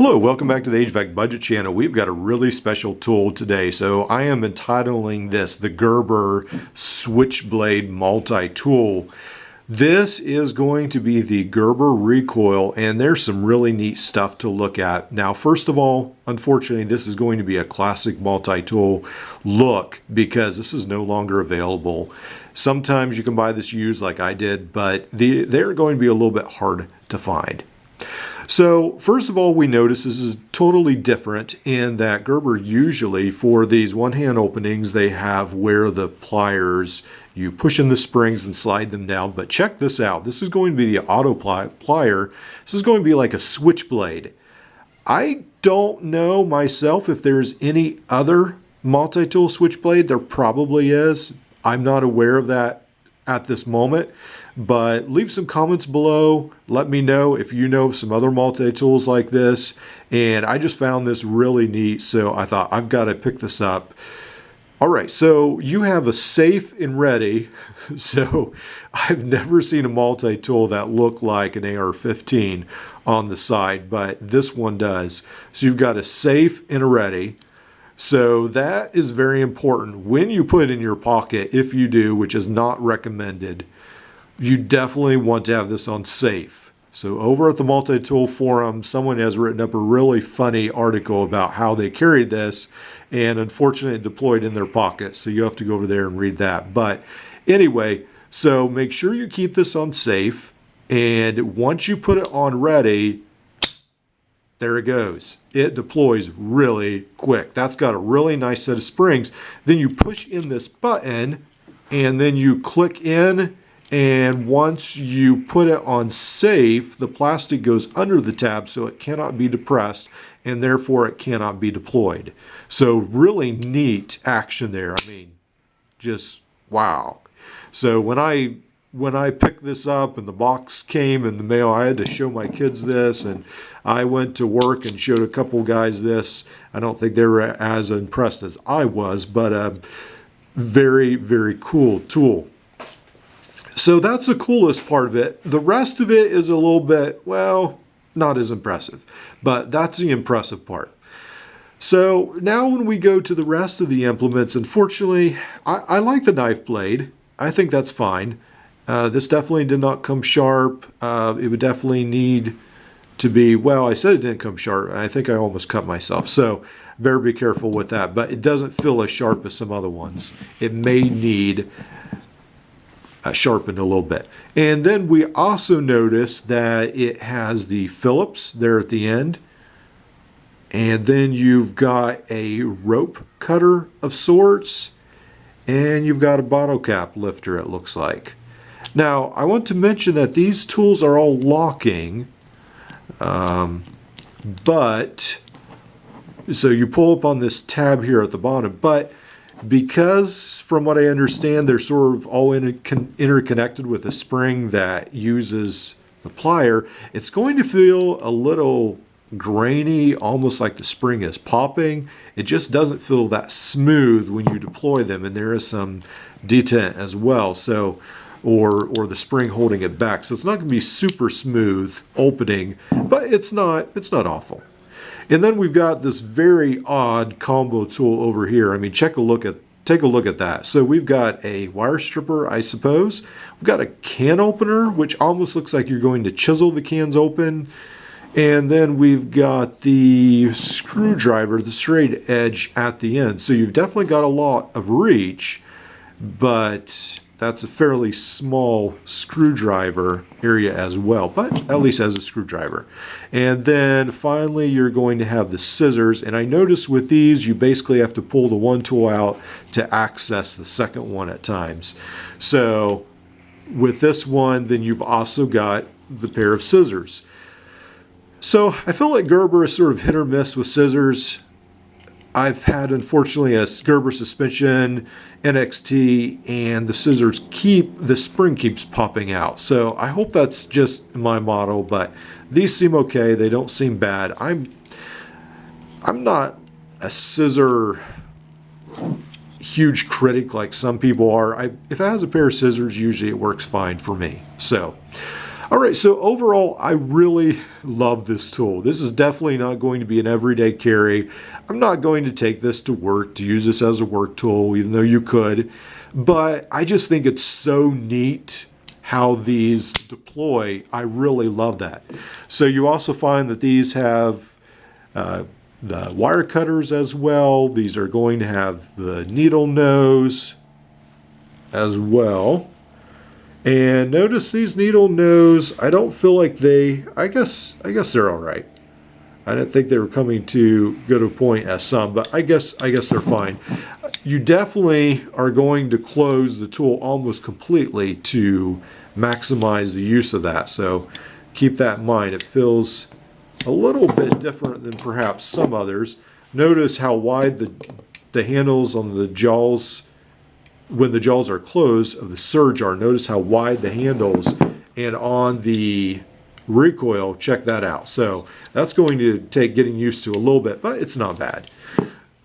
Hello, welcome back to the HVAC Budget channel. We've got a really special tool today. So I am entitling this the Gerber Switchblade Multi-Tool. This is going to be the Gerber Recoil, and there's some really neat stuff to look at. Now, first of all, unfortunately, this is going to be a classic multi-tool look because this is no longer available. Sometimes you can buy this used like I did, but they're going to be a little bit hard to find. So first of all, we notice this is totally different in that Gerber usually for these one-hand openings, they have where the pliers, you push in the springs and slide them down. But check this out. This is going to be the auto plier. This is going to be like a switchblade. I don't know myself if there's any other multi-tool switchblade. There probably is. I'm not aware of that at this moment. But leave some comments below. Let me know if you know of some other multi-tools like this. And I just found this really neat, so I thought I've got to pick this up. All right, so you have a safe and ready. So I've never seen a multi-tool that looked like an AR-15 on the side, but this one does. So you've got a safe and a ready. So that is very important when you put it in your pocket, if you do, which is not recommended. You definitely want to have this on safe. So over at the multi-tool forum, someone has written up a really funny article about how they carried this and unfortunately it deployed in their pocket. So you have to go over there and read that. But anyway, so make sure you keep this on safe, and once you put it on ready, there it goes. It deploys really quick. That's got a really nice set of springs. Then you push in this button and then you click in. And once you put it on safe, the plastic goes under the tab so it cannot be depressed and therefore it cannot be deployed. So really neat action there. I mean, just wow. So when I picked this up and the box came in the mail, I had to show my kids this, and I went to work and showed a couple guys this. I don't think they were as impressed as I was, but a very, very cool tool. So that's the coolest part of it. The rest of it is a little bit, well, not as impressive, but that's the impressive part. So now when we go to the rest of the implements, unfortunately, I like the knife blade. I think that's fine. This definitely did not come sharp. It would definitely need to be, well, I said it didn't come sharp. I think I almost cut myself. So better be careful with that, but it doesn't feel as sharp as some other ones. It may need sharpened a little bit. And then we also notice that it has the Phillips there at the end. And then you've got a rope cutter of sorts. And you've got a bottle cap lifter, it looks like. Now, I want to mention that these tools are all locking. But, so you pull up on this tab here at the bottom. But because, from what I understand, they're sort of all interconnected with a spring that uses the plier, it's going to feel a little grainy, almost like the spring is popping. It just doesn't feel that smooth when you deploy them, and there is some detent as well, so or the spring holding it back. So it's not going to be super smooth opening, but it's not awful. And then we've got this very odd combo tool over here. I mean, take a look at that. So we've got a wire stripper, I suppose. We've got a can opener, which almost looks like you're going to chisel the cans open. And then we've got the screwdriver, the straight edge at the end. So you've definitely got a lot of reach, but that's a fairly small screwdriver area as well, but at least as a screwdriver. And then finally, you're going to have the scissors. And I notice with these, you basically have to pull the one tool out to access the second one at times. So with this one, then you've also got the pair of scissors. So I feel like Gerber is sort of hit or miss with scissors. I've had, unfortunately, a Gerber suspension, NXT, and the scissors the spring keeps popping out. So I hope that's just my model, but these seem okay. They don't seem bad. I'm not a scissor huge critic like some people are. If it has a pair of scissors, usually it works fine for me. So, All right, so overall, I really love this tool. This is definitely not going to be an everyday carry. I'm not going to take this to work, to use this as a work tool, even though you could. But I just think it's so neat how these deploy. I really love that. So you also find that these have the wire cutters as well. These are going to have the needle nose as well. And notice these needle nose, I don't feel like I guess they're all right. I didn't think they were coming to go to a point as some, but I guess they're fine. You definitely are going to close the tool almost completely to maximize the use of that. So keep that in mind. It feels a little bit different than perhaps some others. Notice how wide the handles on the jaws, when the jaws are closed, of the surge are. Notice how wide the handles, and on the recoil, check that out. So that's going to take getting used to a little bit, but it's not bad.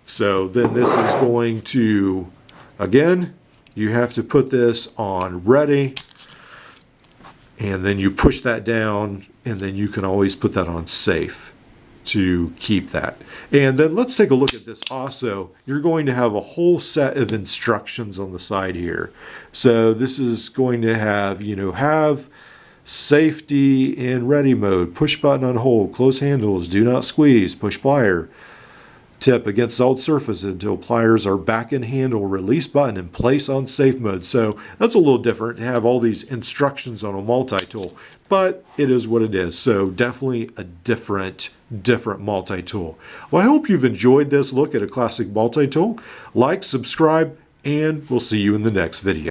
So then this is going to, again, you have to put this on ready, and then you push that down, and then you can always put that on safe to keep that. And then let's take a look at this also. You're going to have a whole set of instructions on the side here. So this is going to have, have safety in ready mode, push button on hold, close handles, do not squeeze, push plier, tip against solid surface until pliers are back in handle, release button, and place on safe mode. So that's a little different to have all these instructions on a multi-tool, but it is what it is. So definitely a different multi-tool. Well, I hope you've enjoyed this look at a classic multi-tool. Like, subscribe, and we'll see you in the next video.